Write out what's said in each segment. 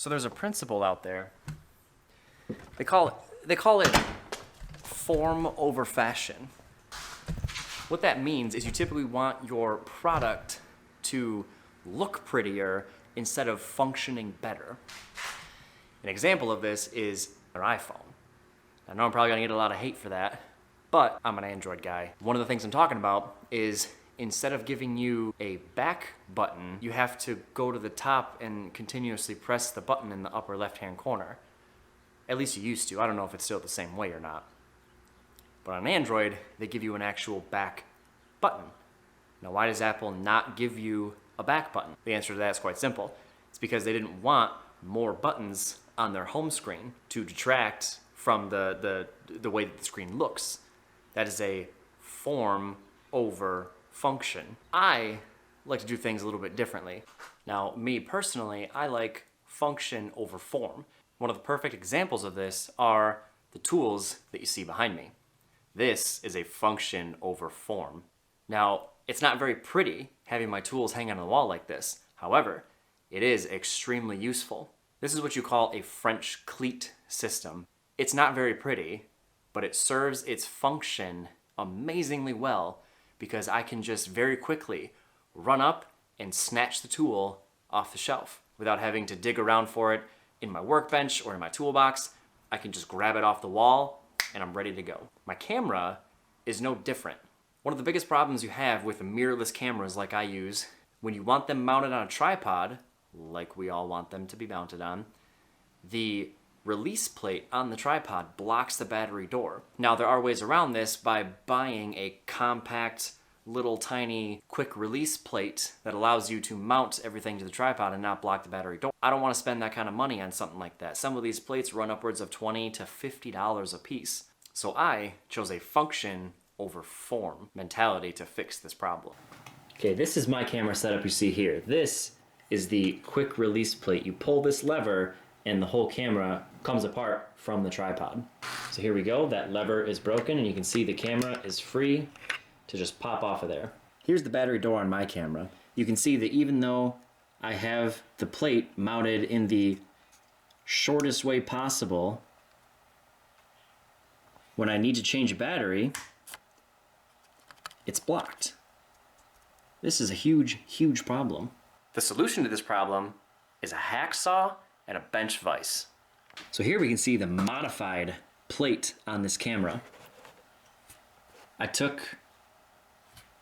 So there's a principle out there. They call it form over fashion. What that means is you typically want your product to look prettier instead of functioning better. An example of this is our iPhone. I know I'm probably gonna get a lot of hate for that, but I'm an Android guy. One of the things I'm talking about is instead of giving you a back button, you have to go to the top and continuously press the button in the upper left-hand corner. At least you used to. I don't know if it's still the same way or not. But on Android, they give you an actual back button. Now, why does Apple not give you a back button? The answer to that is quite simple. It's because they didn't want more buttons on their home screen to detract from the way that the screen looks. That is a form over function. I like to do things a little bit differently. Now, me personally, I like function over form. One of the perfect examples of this are the tools that you see behind me. This is a function over form. Now, it's not very pretty having my tools hang on the wall like this. However, it is extremely useful. This is what you call a French cleat system. It's not very pretty, but it serves its function amazingly well because I can just very quickly run up and snatch the tool off the shelf without having to dig around for it in my workbench or in my toolbox. I can just grab it off the wall and I'm ready to go. My camera is no different. One of the biggest problems you have with mirrorless cameras like I use, when you want them mounted on a tripod, like we all want them to be mounted on, the release plate on the tripod blocks the battery door. Now, there are ways around this by buying a compact, little tiny quick release plate that allows you to mount everything to the tripod and not block the battery door. I don't want to spend that kind of money on something like that. Some of these plates run upwards of $20 to $50 a piece. So I chose a function over form mentality to fix this problem. Okay, this is my camera setup you see here. This is the quick release plate. You pull this lever and the whole camera comes apart from the tripod. So here we go, that lever is broken and you can see the camera is free to just pop off of there. Here's the battery door on my camera. You can see that even though I have the plate mounted in the shortest way possible, when I need to change a battery, it's blocked. This is a huge, huge problem. The solution to this problem is a hacksaw and a bench vise. So here we can see the modified plate on this camera. I took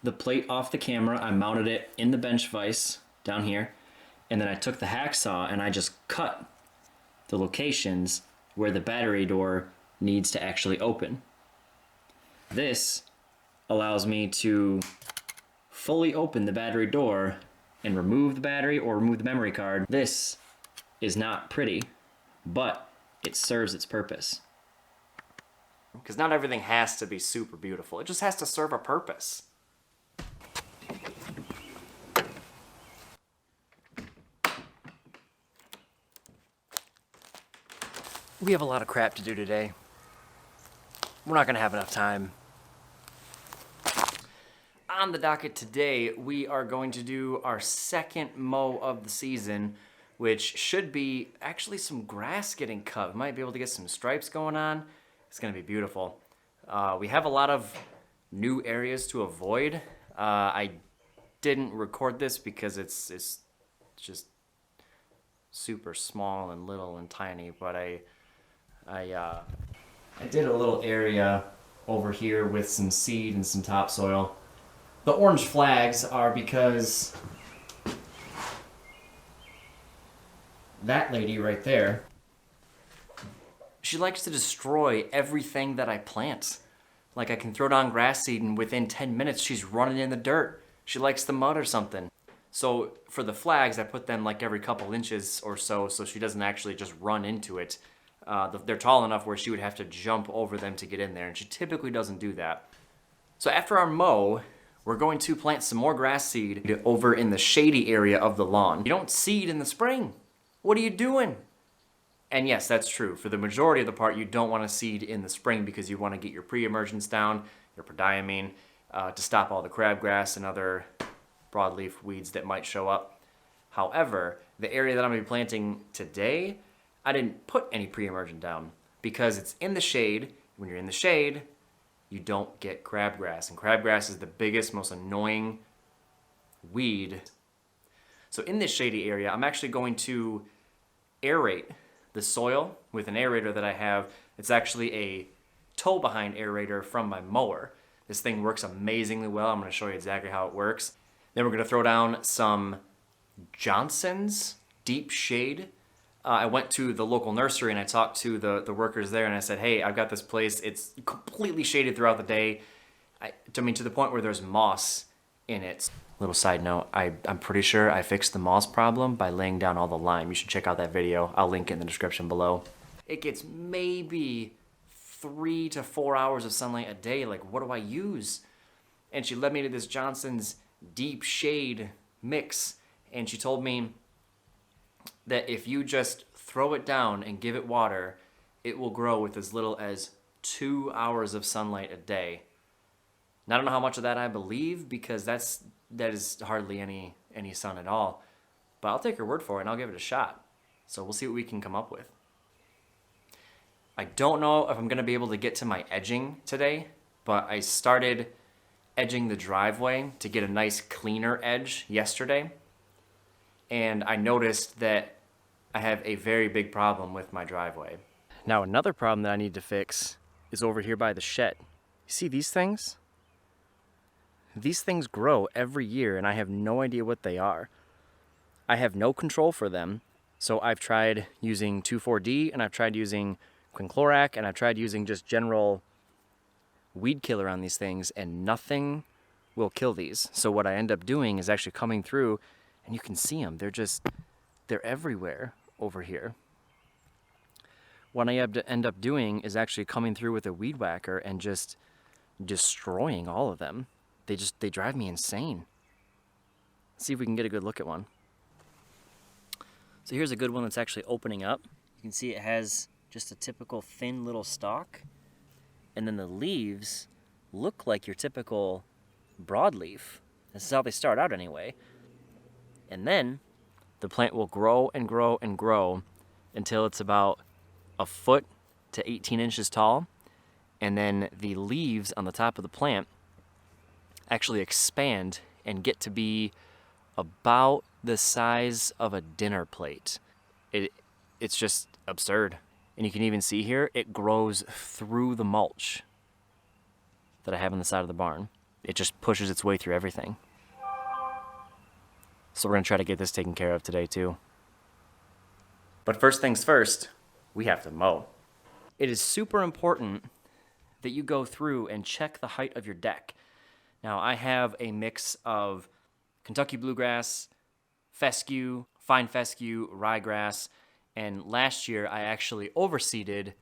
the plate off the camera, I mounted it in the bench vise down here, and then I took the hacksaw and I just cut the locations where the battery door needs to actually open. This allows me to fully open the battery door and remove the battery or remove the memory card. This is not pretty, but it serves its purpose. Because not everything has to be super beautiful. It just has to serve a purpose. We have a lot of crap to do today. We're not gonna have enough time. On the docket today, we are going to do our second mow of the season, which should be actually some grass getting cut. We might be able to get some stripes going on. It's gonna be beautiful. We have a lot of new areas to avoid. I didn't record this because it's just super small and little and tiny, but I did a little area over here with some seed and some topsoil. The orange flags are because that lady right there, she likes to destroy everything that I plant. Like I can throw down grass seed and within 10 minutes she's running in the dirt. She likes the mud or something. So for the flags, I put them like every couple inches or so she doesn't actually just run into it. They're tall enough where she would have to jump over them to get in there, and she typically doesn't do that. So after our mow, we're going to plant some more grass seed over in the shady area of the lawn. You don't seed in the spring. What are you doing? And yes, that's true. For the majority of the part, you don't want to seed in the spring because you want to get your pre-emergence down, your prodiamine, to stop all the crabgrass and other broadleaf weeds that might show up. However, the area that I'm gonna be planting today, I didn't put any pre-emergent down because it's in the shade. When you're in the shade, you don't get crabgrass. And crabgrass is the biggest, most annoying weed. So in this shady area, I'm actually going to aerate the soil with an aerator that I have. It's actually a toe behind aerator from my mower. This thing works amazingly well. I'm gonna show you exactly how it works. Then we're gonna throw down some Johnson's Deep Shade. I went to the local nursery and I talked to the workers there and I said, hey, I've got this place. It's completely shaded throughout the day. To the point where there's moss in it. Little side note, I'm pretty sure I fixed the moss problem by laying down all the lime. You should check out that video. I'll link it in the description below. It gets maybe 3 to 4 hours of sunlight a day. Like, what do I use? And she led me to this Johnson's Deep Shade mix. And she told me that if you just throw it down and give it water, it will grow with as little as 2 hours of sunlight a day. Now, I don't know how much of that I believe because that is hardly any sun at all. But I'll take her word for it and I'll give it a shot. So we'll see what we can come up with. I don't know if I'm gonna be able to get to my edging today, but I started edging the driveway to get a nice cleaner edge yesterday. And I noticed that I have a very big problem with my driveway. Now another problem that I need to fix is over here by the shed. You see these things? These things grow every year and I have no idea what they are. I have no control for them, so I've tried using 2,4-D and I've tried using quinclorac and I've tried using just general weed killer on these things and nothing will kill these. So what I end up doing is actually coming through and you can see them. They're everywhere over here. What I end up doing is actually coming through with a weed whacker and just destroying all of them. They drive me insane. Let's see if we can get a good look at one. So here's a good one that's actually opening up. You can see it has just a typical thin little stalk. And then the leaves look like your typical broadleaf. This is how they start out anyway. And then the plant will grow and grow and grow until it's about 1 foot to 18 inches tall. And then the leaves on the top of the plant actually expand and get to be about the size of a dinner plate. It's just absurd. And you can even see here, it grows through the mulch that I have on the side of the barn. It just pushes its way through everything. So we're gonna try to get this taken care of today too. But first things first, we have to mow. It is super important that you go through and check the height of your deck. Now, I have a mix of Kentucky bluegrass, fescue, fine fescue, ryegrass, and last year I actually overseeded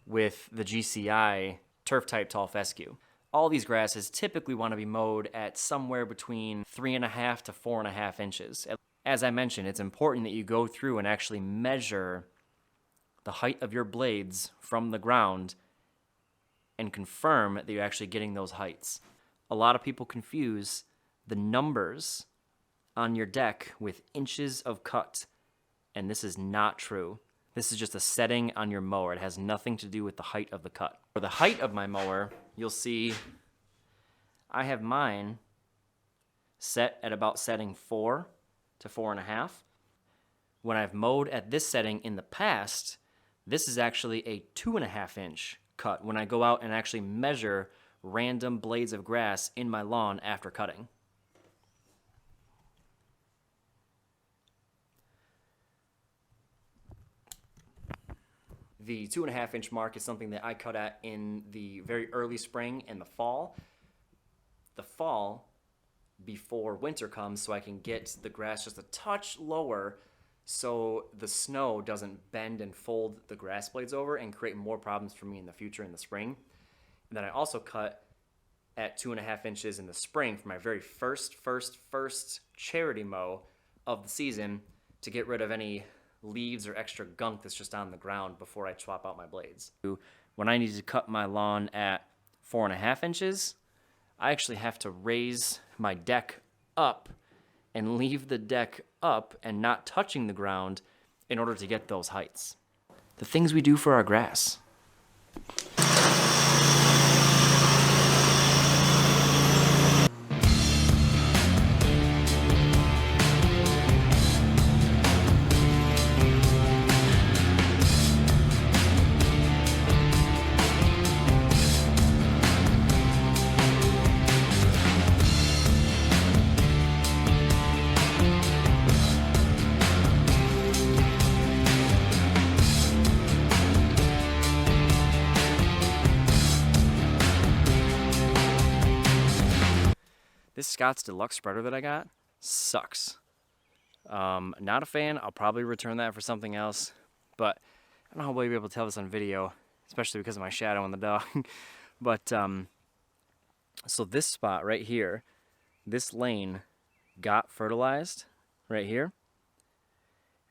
with the GCI turf-type tall fescue. All these grasses typically want to be mowed at somewhere between 3.5 to 4.5 inches. As I mentioned, it's important that you go through and actually measure the height of your blades from the ground and confirm that you're actually getting those heights. A lot of people confuse the numbers on your deck with inches of cut, and this is not true. This is just a setting on your mower. It has nothing to do with the height of the cut. For the height of my mower, you'll see I have mine set at about setting 4 to 4.5. When I've mowed at this setting in the past, this is actually a 2.5 inch cut when I go out and actually measure random blades of grass in my lawn after cutting. The 2.5 inch mark is something that I cut at in the very early spring and the fall. The fall before winter comes so I can get the grass just a touch lower so the snow doesn't bend and fold the grass blades over and create more problems for me in the future in the spring. And then I also cut at 2.5 inches in the spring for my very first charity mow of the season to get rid of any leaves or extra gunk that's just on the ground before I swap out my blades. When I need to cut my lawn at 4.5 inches, I actually have to raise my deck up and leave the deck up and not touching the ground in order to get those heights. The things we do for our grass. This Scott's Deluxe spreader that I got sucks. Not a fan. I'll probably return that for something else, but I don't know how well you'll be able to tell this on video, especially because of my shadow on the dog. But so this spot right here, this lane got fertilized right here.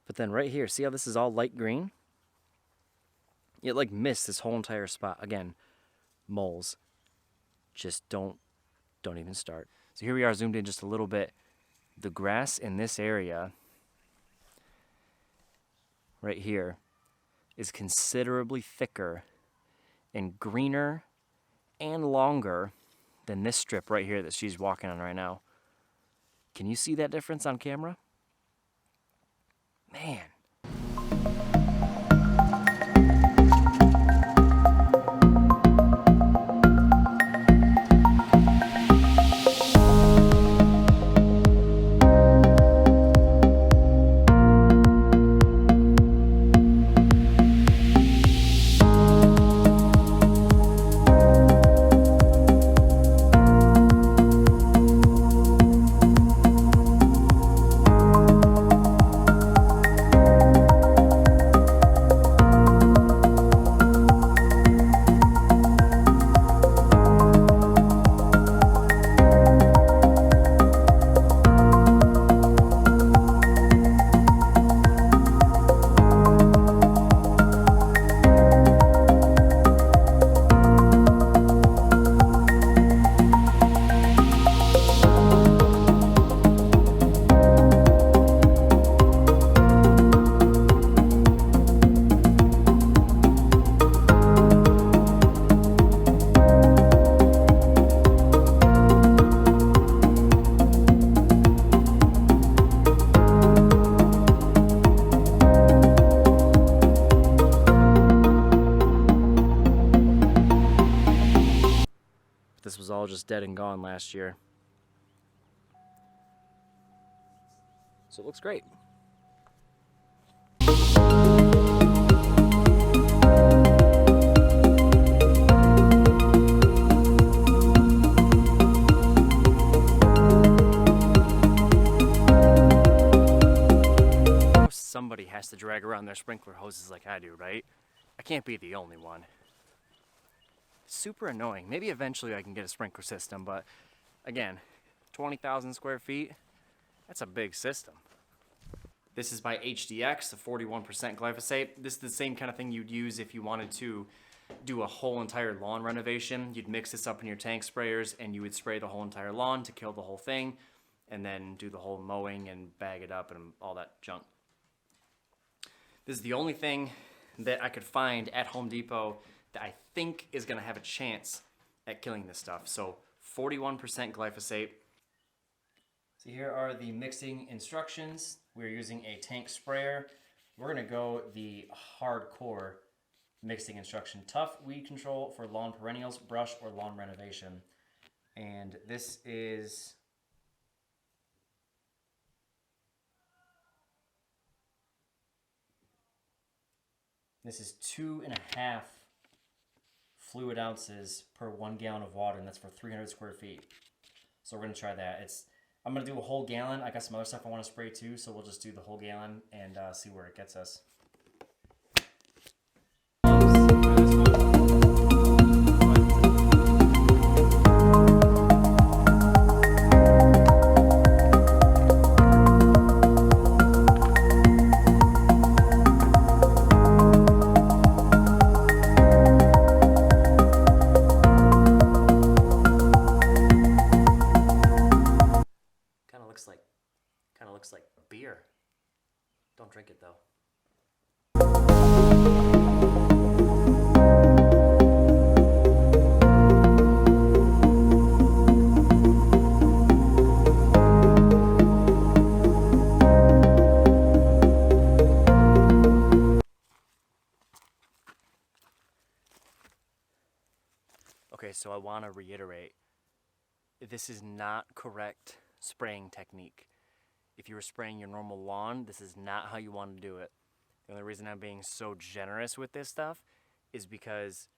But then right here, see how this is all light green? It like missed this whole entire spot. Again, moles. Just don't even start. So here we are zoomed in just a little bit. The grass in this area right here is considerably thicker and greener and longer than this strip right here that she's walking on right now. Can you see that difference on camera? Man. This was all just dead and gone last year. So it looks great. Somebody has to drag around their sprinkler hoses like I do, right? I can't be the only one. Super annoying. Maybe eventually I can get a sprinkler system, but again, 20,000 square feet, that's a big system. This is by HDX, the 41% glyphosate. This is the same kind of thing you'd use if you wanted to do a whole entire lawn renovation. You'd mix this up in your tank sprayers and you would spray the whole entire lawn to kill the whole thing, and then do the whole mowing and bag it up and all that junk. This is the only thing that I could find at Home Depot that I think is going to have a chance at killing this stuff. So 41% glyphosate. So here are the mixing instructions. We're using a tank sprayer. We're going to go the hardcore mixing instruction. Tough weed control for lawn perennials, brush, or lawn renovation. And this is This is 2.5 fluid ounces per 1 gallon of water, and that's for 300 square feet. So we're gonna try that. I'm gonna do a whole gallon. I got some other stuff I want to spray too, so we'll just do the whole gallon and see where it gets us. Kind of looks like beer. Don't drink it though. Okay, so I want to reiterate, this is not correct spraying technique. If you were spraying your normal lawn, this is not how you want to do it. The only reason I'm being so generous with this stuff is because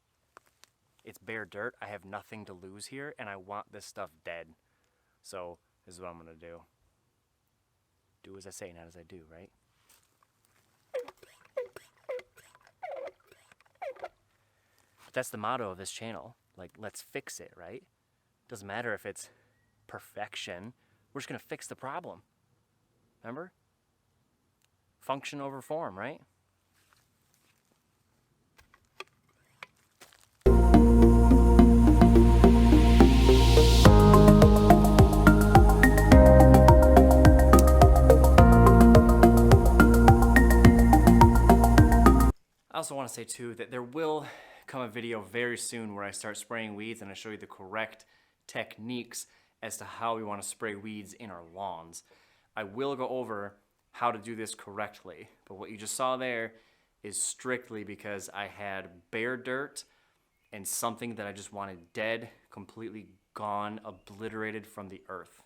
it's bare dirt. I have nothing to lose here, and I want this stuff dead. So this is what I'm going to do. Do as I say, not as I do, right? But that's the motto of this channel. Like, let's fix it, right? Doesn't matter if it's perfection. We're just going to fix the problem. Remember? Function over form, right? I also want to say too that there will come a video very soon where I start spraying weeds and I show you the correct techniques as to how we want to spray weeds in our lawns. I will go over how to do this correctly, but what you just saw there is strictly because I had bare dirt and something that I just wanted dead, completely gone, obliterated from the earth.